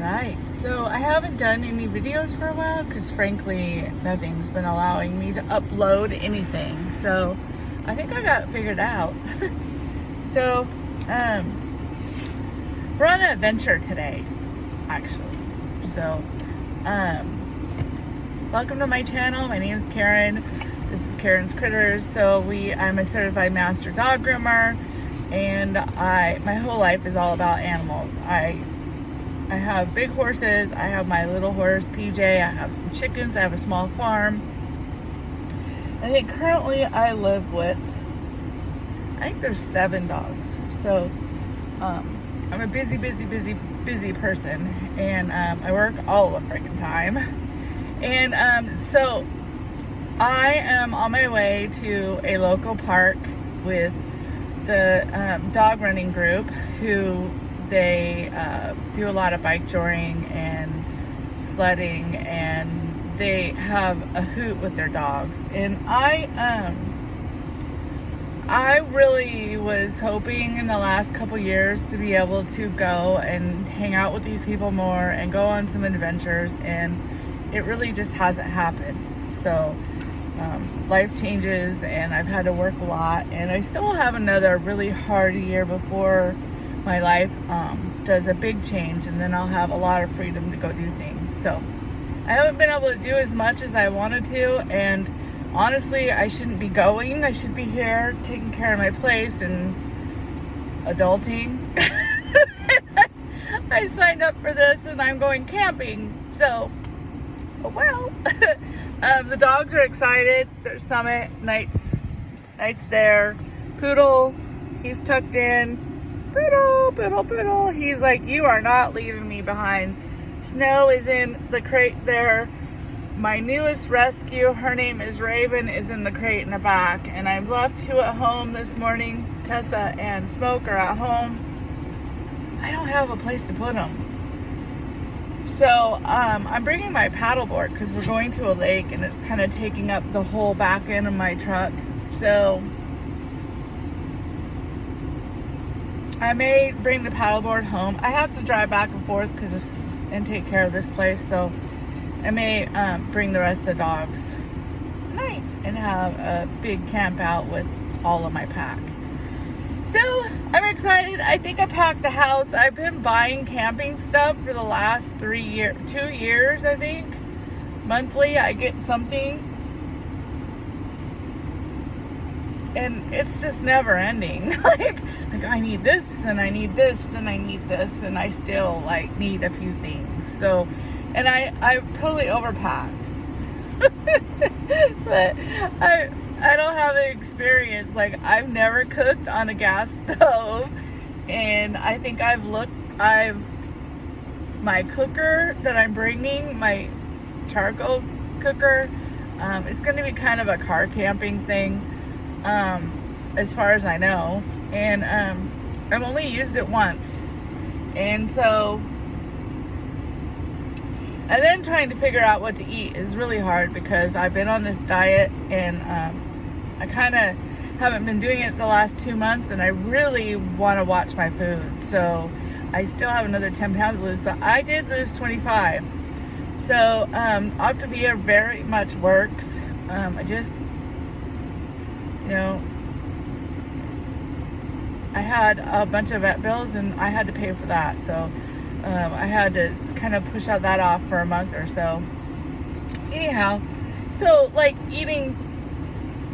Right, so I haven't done any videos for a while because frankly nothing's been allowing me to upload anything, so I think I got it figured out. So we're on an adventure today, actually. So welcome to my channel. My name is Karen. This is Karen's Critters. So I'm a certified master dog groomer, and my whole life is all about animals. I have big horses. I have my little horse, PJ. I have some chickens. I have a small farm. I think currently I live with, I think there's 7 dogs. So I'm a busy person, and I work all the freaking time. And so I am on my way to a local park with the dog running group who they do a lot of bike touring and sledding, and they have a hoot with their dogs. And I really was hoping in the last couple years to be able to go and hang out with these people more and go on some adventures, and it really just hasn't happened. So life changes, and I've had to work a lot, and I still have another really hard year before my life does a big change, and then I'll have a lot of freedom to go do things. So I haven't been able to do as much as I wanted to, and honestly, I shouldn't be going. I should be here taking care of my place and adulting. I signed up for this and I'm going camping. So, oh well. The dogs are excited. There's Summit, Knight's there. Poodle, he's tucked in. Poodle. He's like, you are not leaving me behind. Snow is in the crate there. My newest rescue, her name is Raven, is in the crate in the back. And I've left 2 at home this morning. Tessa and Smoke are at home. I don't have a place to put them. So I'm bringing my paddleboard because we're going to a lake and it's kind of taking up the whole back end of my truck. So I may bring the paddleboard home. I have to drive back and forth and take care of this place. So I may bring the rest of the dogs tonight and have a big camp out with all of my pack. So I'm excited. I think I packed the house. I've been buying camping stuff for the last 2 years, I think. Monthly, I get something. And it's just never ending. like I need this, and I need this, and I need this, and I still need a few things. So, and I've totally overpacked. But I don't have an experience. I've never cooked on a gas stove, and I think my cooker that I'm bringing, my charcoal cooker, it's going to be kind of a car camping thing, as far as I know, and I've only used it once, and then trying to figure out what to eat is really hard because I've been on this diet, and I kind of haven't been doing it the last 2 months, and I really want to watch my food. So I still have another 10 pounds to lose, but I did lose 25. So Optavia very much works. I just, I had a bunch of vet bills and I had to pay for that. So I had to kind of push that off for a month or so. Anyhow, so eating,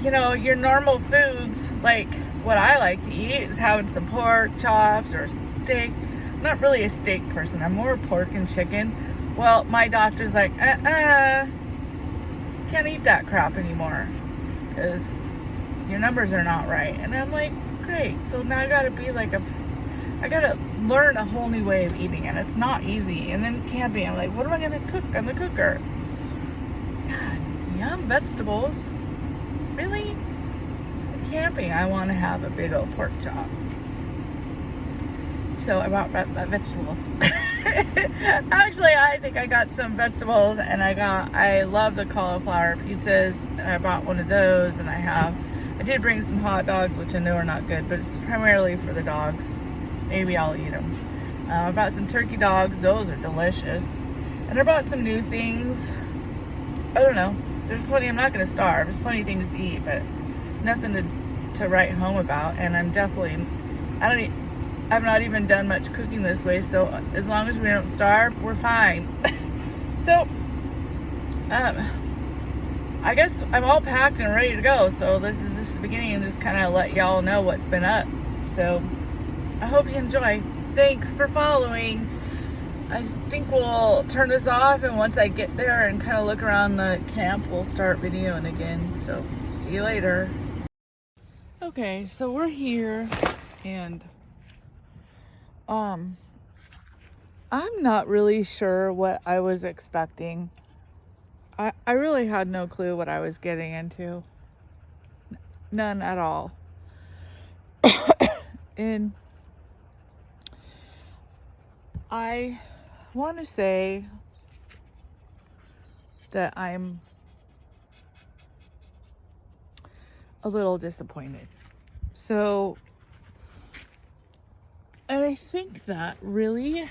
your normal foods, what I like to eat is having some pork chops or some steak. I'm not really a steak person. I'm more pork and chicken. Well, my doctor's like, can't eat that crap anymore because your numbers are not right. And I'm like, great. So now I gotta I gotta learn a whole new way of eating, and it's not easy. And then camping, I'm like, what am I gonna cook on the cooker? God, yum, vegetables. Really? Camping, I want to have a big old pork chop. So I bought vegetables. Actually, I think I got some vegetables, and I love the cauliflower pizzas, and I bought one of those, and I did bring some hot dogs, which I know are not good, but it's primarily for the dogs. Maybe I'll eat them. I bought some turkey dogs. Those are delicious. And I bought some new things. I don't know. There's plenty. I'm not going to starve. There's plenty of things to eat, but nothing to write home about. And I'm definitely, I've not even done much cooking this way. So as long as we don't starve, we're fine. So, I guess I'm all packed and ready to go. So this is just the beginning, and just kind of let y'all know what's been up. So I hope you enjoy. Thanks for following. I think we'll turn this off, and once I get there and kind of look around the camp, we'll start videoing again. So see you later. Okay, so we're here, and I'm not really sure what I was expecting. I really had no clue what I was getting into. None at all. And I want to say that I'm a little disappointed. So, and I think that really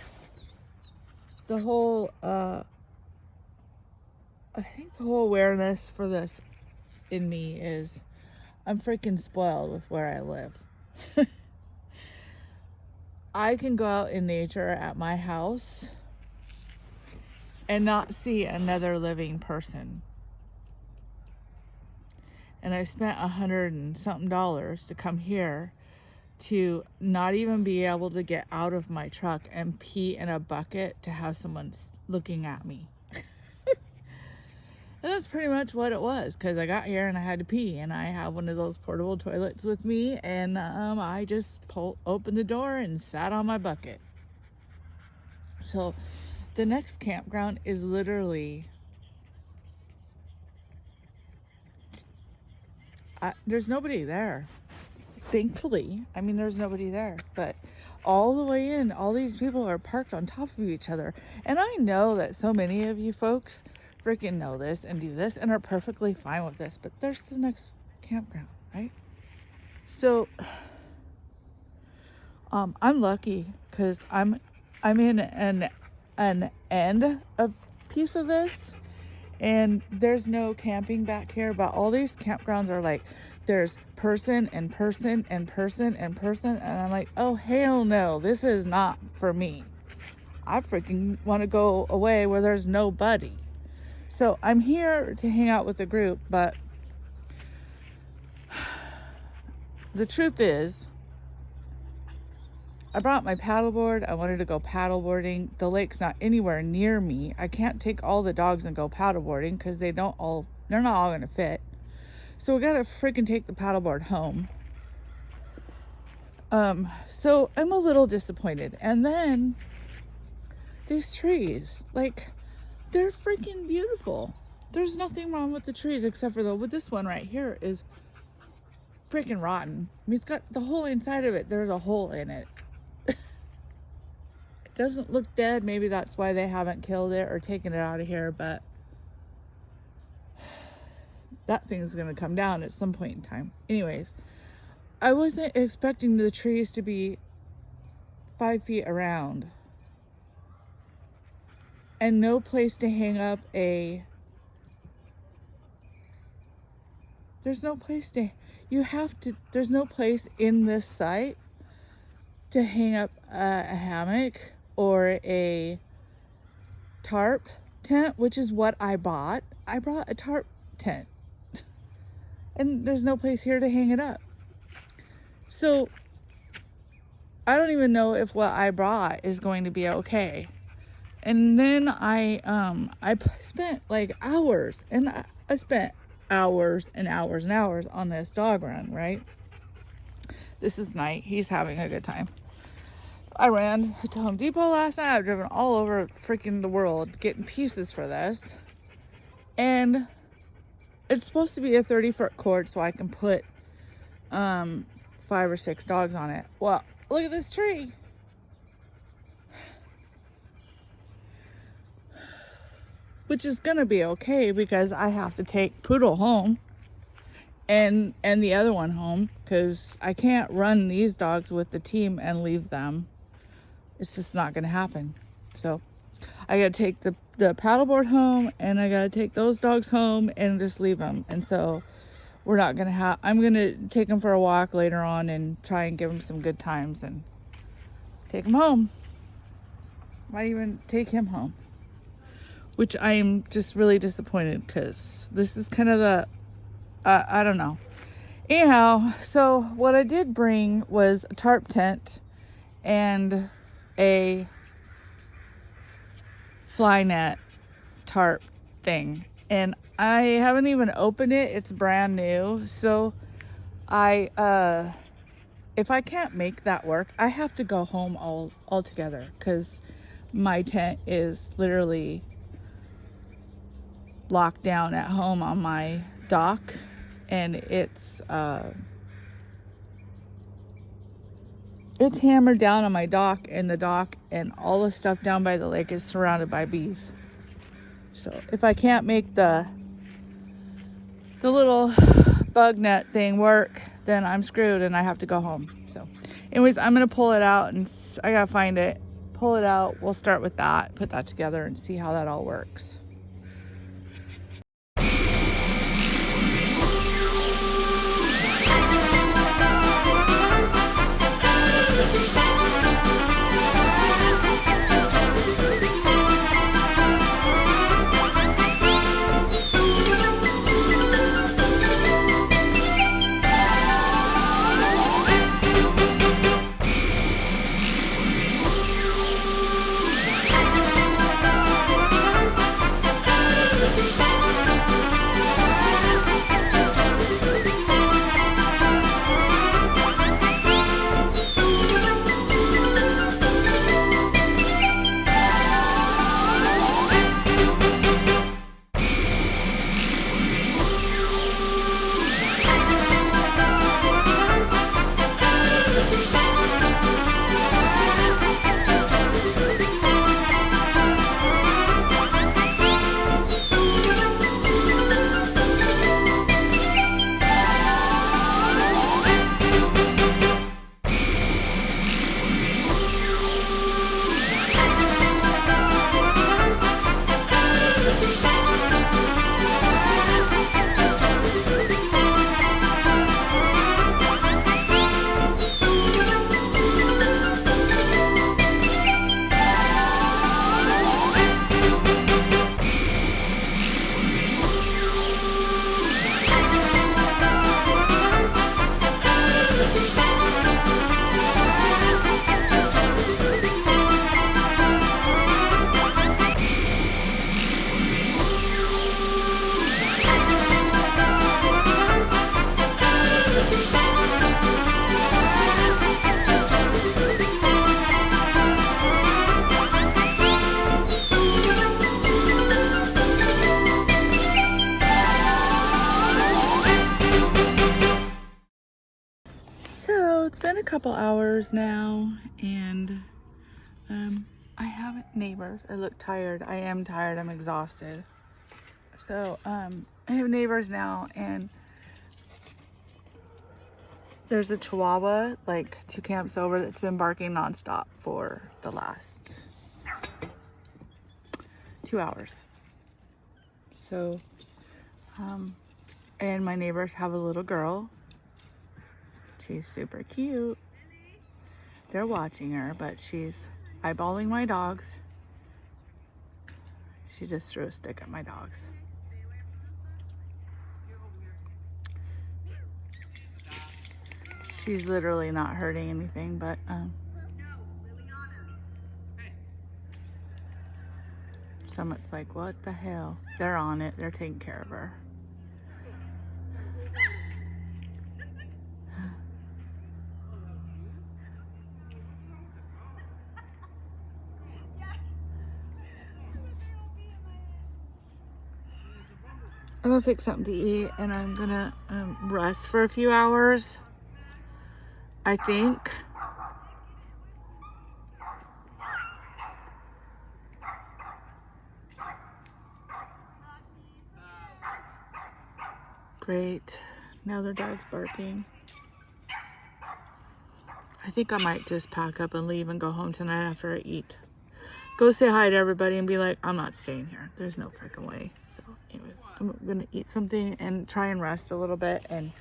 the whole awareness for this in me is I'm freaking spoiled with where I live. I can go out in nature at my house and not see another living person. And I spent $100 and something to come here to not even be able to get out of my truck and pee in a bucket to have someone looking at me. And that's pretty much what it was, because I got here and I had to pee, and I have one of those portable toilets with me, and I just opened the door and sat on my bucket. So the next campground is literally, there's nobody there. Thankfully, I mean, there's nobody there, but all the way in, all these people are parked on top of each other. And I know that so many of you folks freaking know this and do this and are perfectly fine with this, but there's the next campground, right? So I'm lucky because I'm in an end of piece of this, and there's no camping back here, but all these campgrounds are like, there's person and person and person and person, and I'm like, oh hell no, this is not for me. I freaking want to go away where there's nobody. So I'm here to hang out with the group, but the truth is, I brought my paddleboard. I wanted to go paddleboarding. The lake's not anywhere near me. I can't take all the dogs and go paddleboarding because they're not all gonna fit. So we gotta freaking take the paddleboard home. So I'm a little disappointed. And then these trees, like, they're freaking beautiful. There's nothing wrong with the trees except for with this one right here is freaking rotten. I mean, it's got the whole inside of it. There's a hole in it. It doesn't look dead. Maybe that's why they haven't killed it or taken it out of here, but that thing's going to come down at some point in time. Anyways, I wasn't expecting the trees to be 5 feet around. And no place to hang up there's no place in this site to hang up a hammock or a tarp tent, which is what I bought. I brought a tarp tent, and there's no place here to hang it up. So I don't even know if what I brought is going to be okay. And then I spent like hours, and I spent hours and hours and hours on this dog run, right? This is Night. He's having a good time. I ran to Home Depot last night. I've driven all over freaking the world getting pieces for this. And it's supposed to be a 30-foot cord so I can put 5 or 6 dogs on it. Well, look at this tree. Which is gonna be okay because I have to take Poodle home and the other one home, because I can't run these dogs with the team and leave them It's just not gonna happen. So I gotta take the paddleboard home, and I gotta take those dogs home and just leave them. And so we're not gonna have, I'm gonna take them for a walk later on and try and give them some good times and take them home. Might even take him home, which I am just really disappointed because this is kind of the, I don't know. Anyhow, so what I did bring was a tarp tent and a fly net tarp thing, and I haven't even opened it. It's brand new. So if I can't make that work, I have to go home altogether, because my tent is literally locked down at home on my dock, and it's hammered down on my dock, and the dock and all the stuff down by the lake is surrounded by bees. So if I can't make the little bug net thing work, then I'm screwed and I have to go home. So anyways, I'm gonna pull it out, and I gotta find it, pull it out. We'll start with that, put that together and see how that all works. It's been a couple hours now, and I have neighbors. I look tired. I am tired. I'm exhausted. So I have neighbors now, and there's a Chihuahua like 2 camps over that's been barking nonstop for the last 2 hours. So and my neighbors have a little girl. She's super cute. They're watching her, but she's eyeballing my dogs. She just threw a stick at my dogs. She's literally not hurting anything, but someone's like, what the hell? They're on it. They're taking care of her. I'm gonna fix something to eat, and I'm gonna rest for a few hours, I think. Great. Now their dog's barking. I think I might just pack up and leave and go home tonight after I eat. Go say hi to everybody and be like, I'm not staying here. There's no freaking way. So anyways, I'm gonna eat something and try and rest a little bit and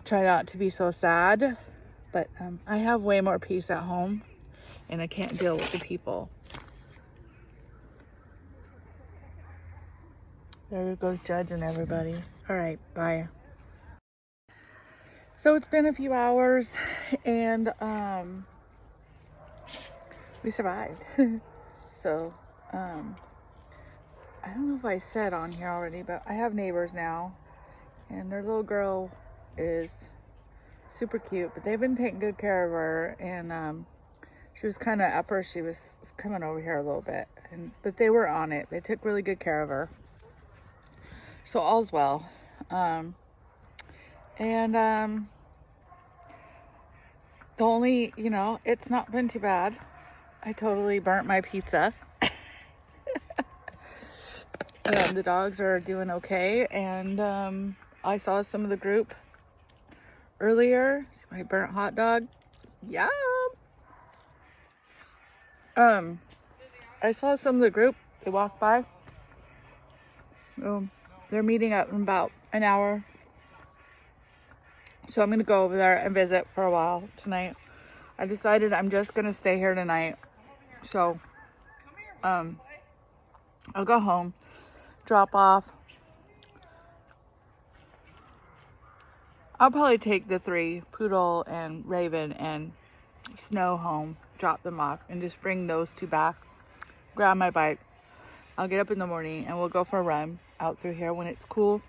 try not to be so sad. But I have way more peace at home and I can't deal with the people. There goes judging everybody. All right, bye. So it's been a few hours and we survived. So I don't know if I said on here already, but I have neighbors now and their little girl is super cute, but they've been taking good care of her. And she was kind of, at first she was coming over here a little bit, but they were on it. They took really good care of her. So all's well. The only, it's not been too bad. I totally burnt my pizza. The dogs are doing okay. And I saw some of the group earlier. See my burnt hot dog. Yeah. I saw some of the group. They walked by. They're meeting up in about an hour. So I'm going to go over there and visit for a while tonight. I decided I'm just going to stay here tonight. So, I'll go home, drop off. I'll probably take the 3, Poodle and Raven and Snow, home, drop them off, and just bring those 2 back. Grab my bike. I'll get up in the morning and we'll go for a run out through here when it's cool.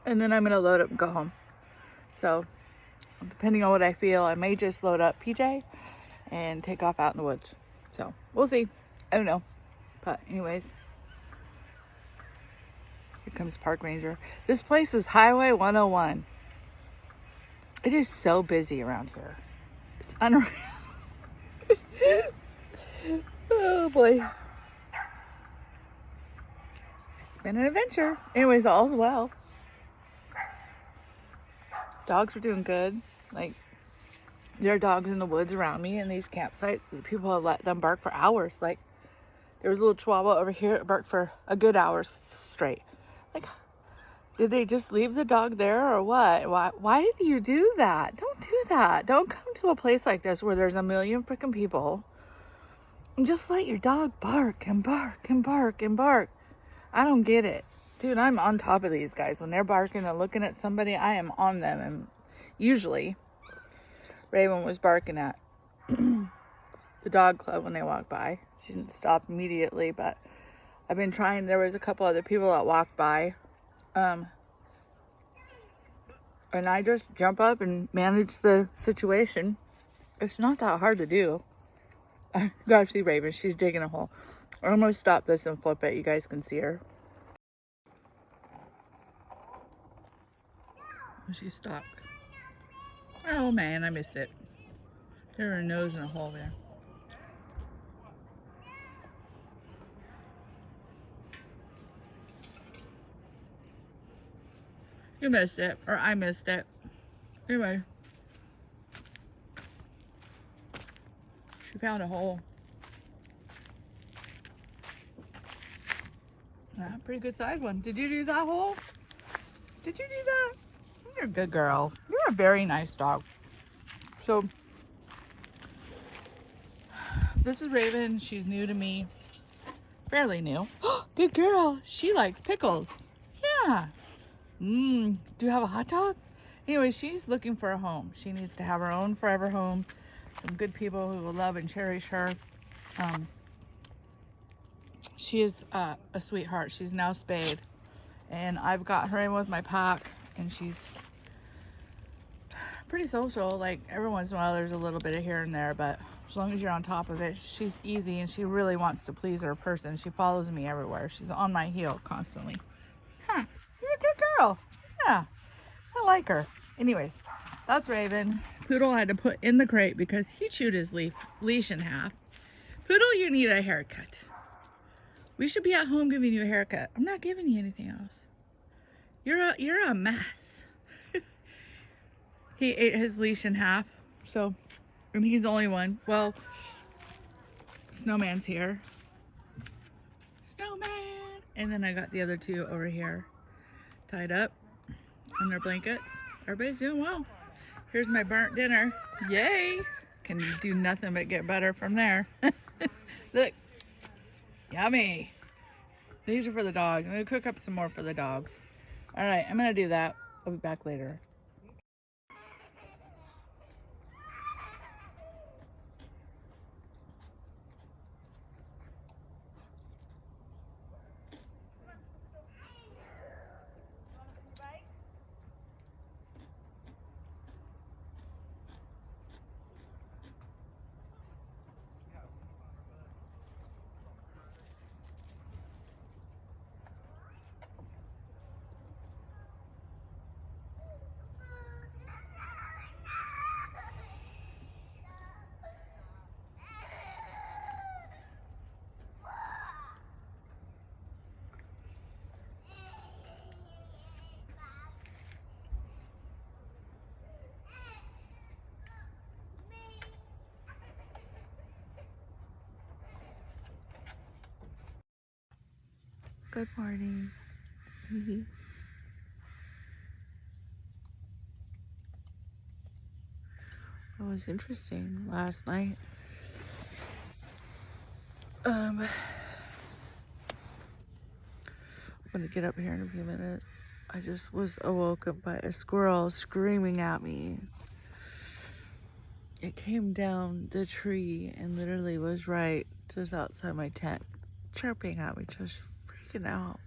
And then I'm going to load up and go home. So, depending on what I feel, I may just load up PJ and take off out in the woods. So, we'll see. I don't know. But anyways, here comes Park Ranger. This place is Highway 101. It is so busy around here. It's unreal. Oh boy. It's been an adventure. Anyways, all's well. Dogs are doing good. Like, there are dogs in the woods around me in these campsites. The people have let them bark for hours. Like, there was a little chihuahua over here that barked for a good hour straight. Like, did they just leave the dog there or what? Why do you do that? Don't do that. Don't come to a place like this where there's a million freaking people and just let your dog bark and bark and bark and bark. I don't get it. Dude, I'm on top of these guys. When they're barking and looking at somebody, I am on them. And usually, Raven was barking at the dog club when they walked by. She didn't stop immediately, but I've been trying. There was a couple other people that walked by. And I just jump up and manage the situation. It's not that hard to do. You gotta see Raven. She's digging a hole. I'm going to stop this and flip it. You guys can see her. She stopped. Oh man, I missed it. There her nose in a hole there. You missed it, or I missed it. Anyway, she found a hole. Pretty good sized one. Did you do that hole? Did you do that? You're a good girl. You're a very nice dog. So, this is Raven. She's new to me. Fairly new. Good girl. She likes pickles. Yeah. Do you have a hot dog? Anyway, she's looking for a home. She needs to have her own forever home. Some good people who will love and cherish her. She is a sweetheart. She's now spayed. And I've got her in with my pack. And she's pretty social. Like, every once in a while there's a little bit of here and there. But as long as you're on top of it, she's easy. And she really wants to please her person. She follows me everywhere. She's on my heel constantly. Huh. You're a good girl. Yeah. I like her. Anyways, that's Raven. Poodle I had to put in the crate because he chewed his leash in half. Poodle, you need a haircut. We should be at home giving you a haircut. I'm not giving you anything else. You're a mess. He ate his leash in half. So, and he's the only one. Well, Snowman's here. Snowman! And then I got the other two over here tied up in their blankets. Everybody's doing well. Here's my burnt dinner. Yay! Can do nothing but get better from there. Look. Yummy. These are for the dogs. I'm going to cook up some more for the dogs. All right, I'm going to do that. I'll be back later. Good morning. It was interesting last night. I'm gonna get up here in a few minutes. I just was awoken by a squirrel screaming at me. It came down the tree and literally was right just outside my tent, chirping at me, just freaking out.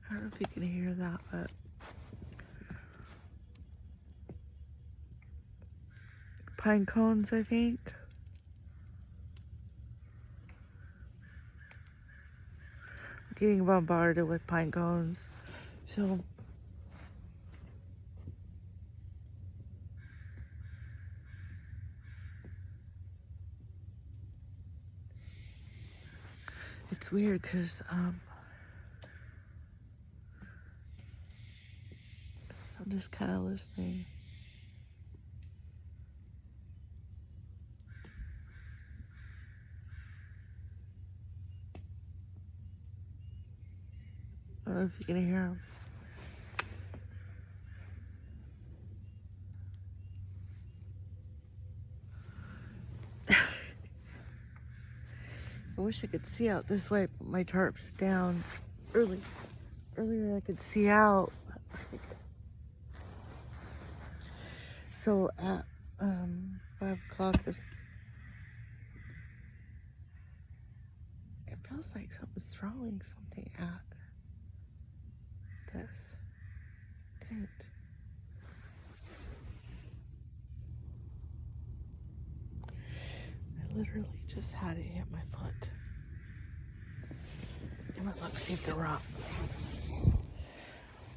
I don't know if you can hear that, but pine cones, I think. Getting bombarded with pine cones. So it's weird because I'm just kind of listening. I don't know if you can hear them. I wish I could see out this way, but my tarp's down. Earlier I could see out. So at 5 o'clock, it feels like someone's throwing something at this tent. I literally just had it hit my foot. I'm gonna look, see if they're up. I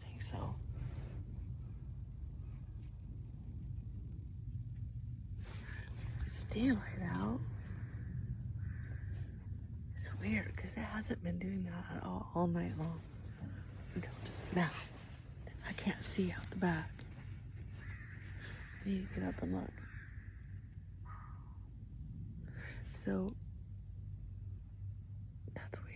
think so. It's daylight out. It's weird because it hasn't been doing that at all night long until just now. I can't see out the back. I need to get up and look. So that's weird.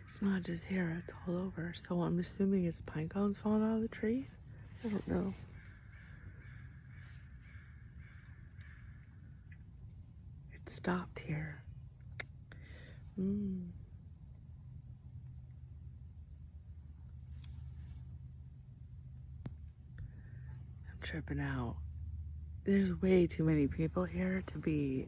It's not just here, it's all over. So I'm assuming it's pine cones falling out of the tree? I don't know. It stopped here. tripping out. There's way too many people here to be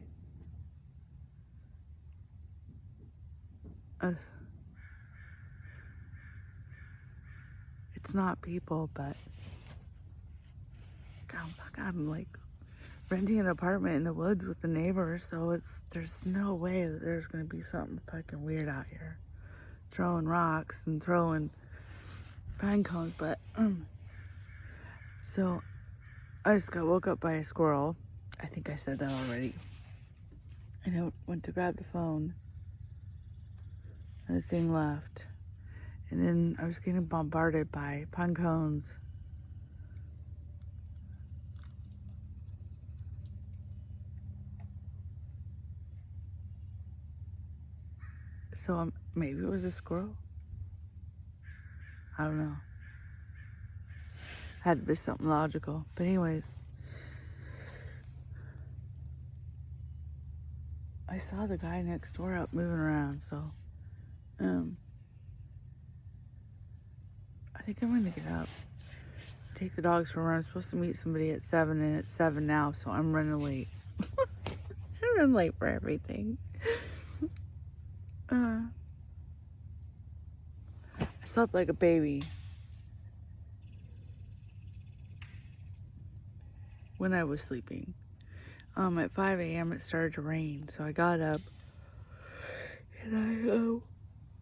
it's not people, but God, I'm like renting an apartment in the woods with the neighbors, so there's no way that there's gonna be something fucking weird out here. Throwing rocks and throwing pine cones, but so I just got woke up by a squirrel. I think I said that already. And I went to grab the phone and the thing left. And then I was getting bombarded by pine cones. So maybe it was a squirrel. I don't know. Had to be something logical. But anyways, I saw the guy next door up moving around, so I think I'm gonna get up, take the dogs for a run. I'm supposed to meet somebody at 7, and it's 7 now, so I'm running late. I run late for everything. I slept like a baby when I was sleeping. At 5 a.m. it started to rain, so I got up and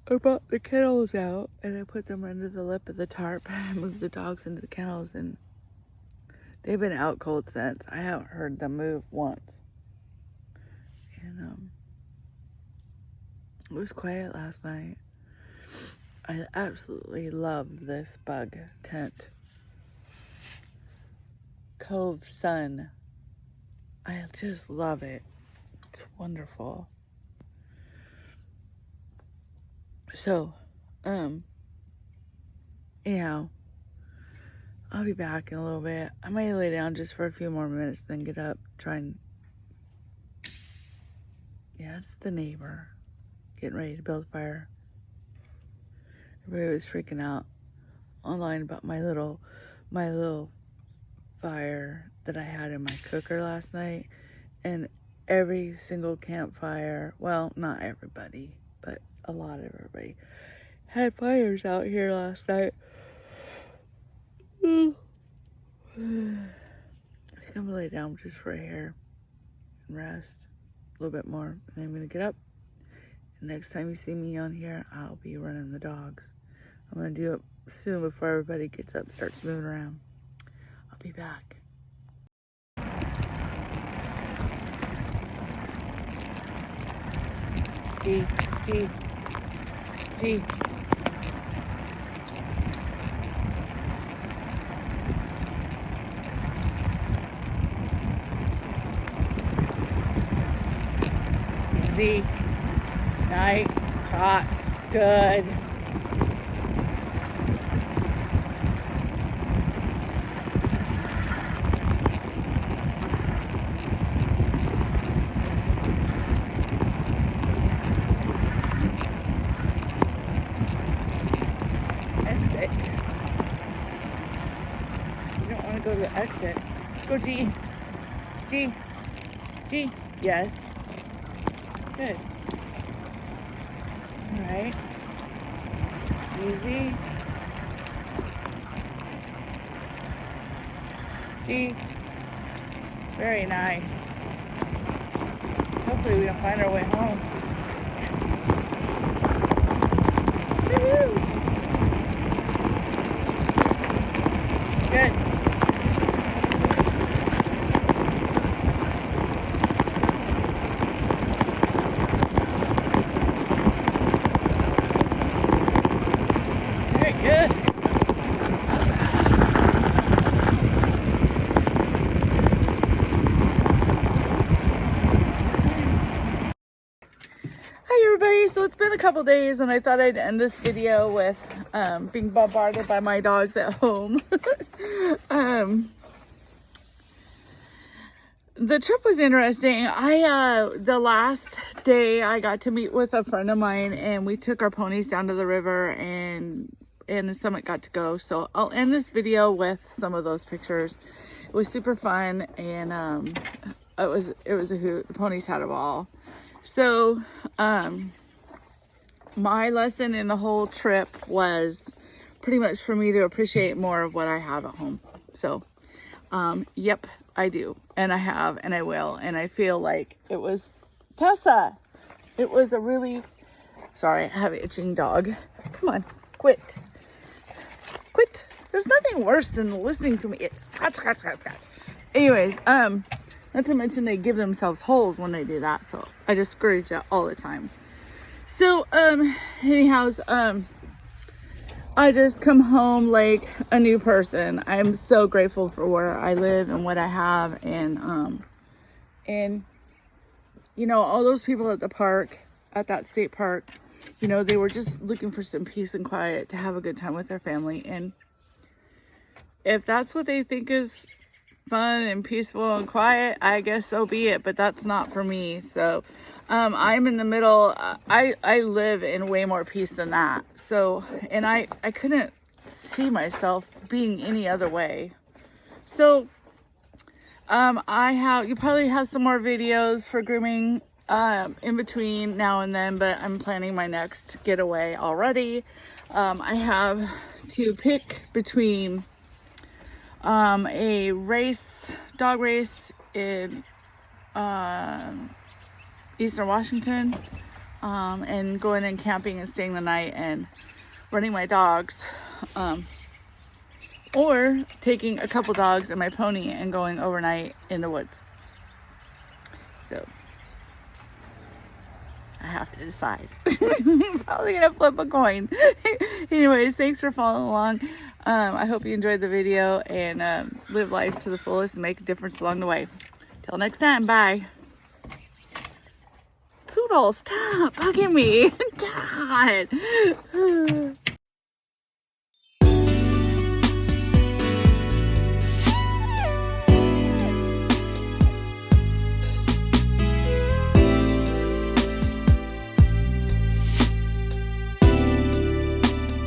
I brought the kennels out and I put them under the lip of the tarp. I moved the dogs into the kennels, and they've been out cold since. I haven't heard them move once. And it was quiet last night. I absolutely love this bug tent. Cove Sun. I just love it. It's wonderful. So, anyhow, I'll be back in a little bit. I might lay down just for a few more minutes, then get up, try and... Yeah, it's the neighbor getting ready to build a fire. Everybody was freaking out online about my little fire that I had in my cooker last night, and every single campfire, well, not everybody, but a lot of everybody had fires out here last night. I think I'm gonna lay down just for a hair and rest a little bit more, and I'm gonna get up. And next time you see me on here, I'll be running the dogs. I'm gonna do it soon before everybody gets up and starts moving around. I'll be back. G. Easy. Night. Trot. Good. Exit. You don't want to go to the exit. Go G. G. Yes. Good. All right. Easy. G. Very nice. Hopefully we can find our way home. Woo-hoo. Good. Very good. Hi everybody, so it's been a couple days and I thought I'd end this video with being bombarded by my dogs at home. The trip was interesting. The last day I got to meet with a friend of mine and we took our ponies down to the river and Summit got to go. So I'll end this video with some of those pictures. It was super fun, and it was a hoot. The ponies had a ball. So my lesson in the whole trip was pretty much for me to appreciate more of what I have at home. So yep, I do, and I have, and I will, and I feel like it was Tessa. It was a really, sorry, I have an itching dog. Come on, quit. There's nothing worse than listening to me. It's scratch. Anyways, not to mention they give themselves holes when they do that, so I just scourge it all the time. So, anyhows, I just come home like a new person. I'm so grateful for where I live and what I have, and you know, all those people at the park, at that state park, you know, they were just looking for some peace and quiet to have a good time with their family. And if that's what they think is fun and peaceful and quiet, I guess so be it, but that's not for me. So I'm in the middle. I live in way more peace than that. So, and I couldn't see myself being any other way. So you probably have some more videos for grooming in between now and then, but I'm planning my next getaway already. I have to pick between a dog race in Eastern Washington, and going and camping and staying the night and running my dogs, or taking a couple dogs and my pony and going overnight in the woods. So I have to decide. Probably gonna flip a coin. Anyways, thanks for following along. I hope you enjoyed the video, and live life to the fullest and make a difference along the way. Till next time, bye. Poodle, stop bugging me. God.